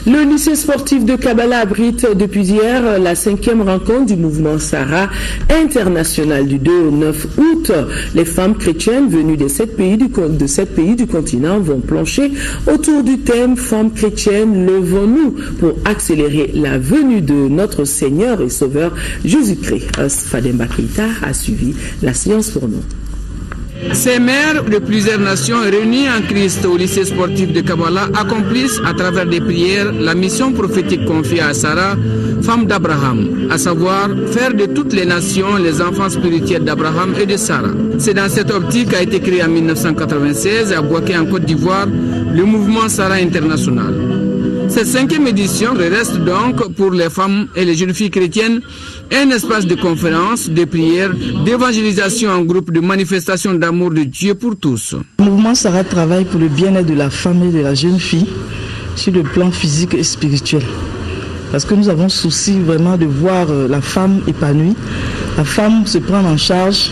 Le lycée sportif de Kabbalah abrite depuis hier la 5e rencontre du mouvement Sarah international du 2 au 9 août. Les femmes chrétiennes venues de 7 pays du continent vont plancher autour du thème « Femmes chrétiennes, levons-nous » pour accélérer la venue de notre Seigneur et Sauveur Jésus-Christ. Fademba Keita a suivi la séance pour nous. Ces mères de plusieurs nations réunies en Christ au lycée sportif de Kabbalah accomplissent à travers des prières la mission prophétique confiée à Sarah, femme d'Abraham, à savoir faire de toutes les nations les enfants spirituels d'Abraham et de Sarah. C'est dans cette optique qu'a été créé en 1996 à Bouaké en Côte d'Ivoire le mouvement Sarah international. Cette 5e édition reste donc pour les femmes et les jeunes filles chrétiennes un espace de conférence, de prière, d'évangélisation en groupe, de manifestation d'amour de Dieu pour tous. Le mouvement Sarah travaille pour le bien-être de la femme et de la jeune fille sur le plan physique et spirituel. Parce que nous avons souci vraiment de voir la femme épanouie, la femme se prendre en charge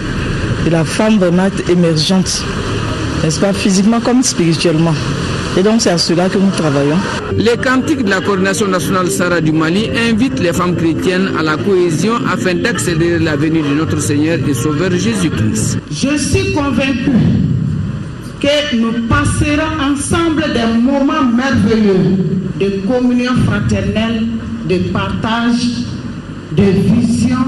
et la femme vraiment être émergente, n'est-ce pas, physiquement comme spirituellement. Et donc c'est à cela que nous travaillons. Les cantiques de la coordination nationale Sarah du Mali invitent les femmes chrétiennes à la cohésion afin d'accélérer la venue de notre Seigneur et Sauveur Jésus-Christ. Je suis convaincu que nous passerons ensemble des moments merveilleux de communion fraternelle, de partage, de vision,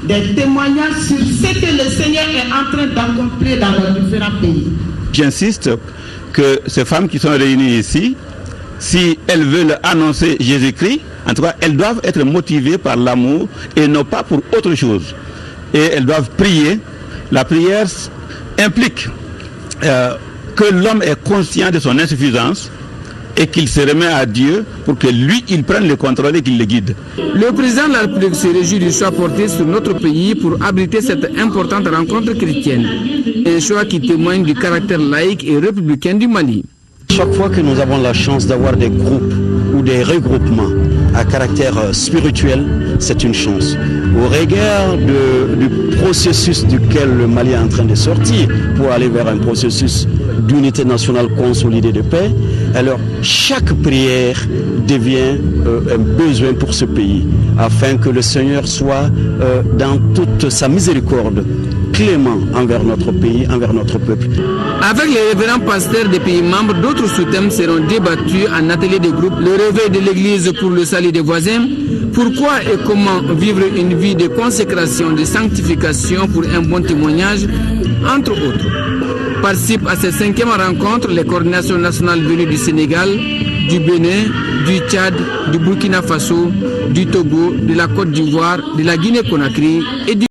des témoignages sur ce que le Seigneur est en train d'accomplir dans nos différents pays. J'insiste que ces femmes qui sont réunies ici, si elles veulent annoncer Jésus-Christ, en tout cas, elles doivent être motivées par l'amour et non pas pour autre chose. Et elles doivent prier. La prière implique que l'homme est conscient de son insuffisance et qu'il se remet à Dieu pour que lui, il prenne le contrôle et qu'il le guide. Le président de la République se réjouit du choix porté sur notre pays pour abriter cette importante rencontre chrétienne. Un choix qui témoigne du caractère laïque et républicain du Mali. Chaque fois que nous avons la chance d'avoir des groupes ou des regroupements à caractère spirituel, c'est une chance. Au regard du processus duquel le Mali est en train de sortir pour aller vers un processus d'unité nationale consolidée de paix, alors chaque prière devient un besoin pour ce pays, afin que le Seigneur soit dans toute sa miséricorde clément envers notre pays, envers notre peuple. Avec les révérends pasteurs des pays membres, d'autres sous-thèmes seront débattus en atelier de groupe. Le réveil de l'Église pour le salut des voisins. Pourquoi et comment vivre une vie de consécration, de sanctification pour un bon témoignage, entre autres. Participent à cette 5e rencontre les coordinations nationales venues du Sénégal, du Bénin, du Tchad, du Burkina Faso, du Togo, de la Côte d'Ivoire, de la Guinée-Conakry et du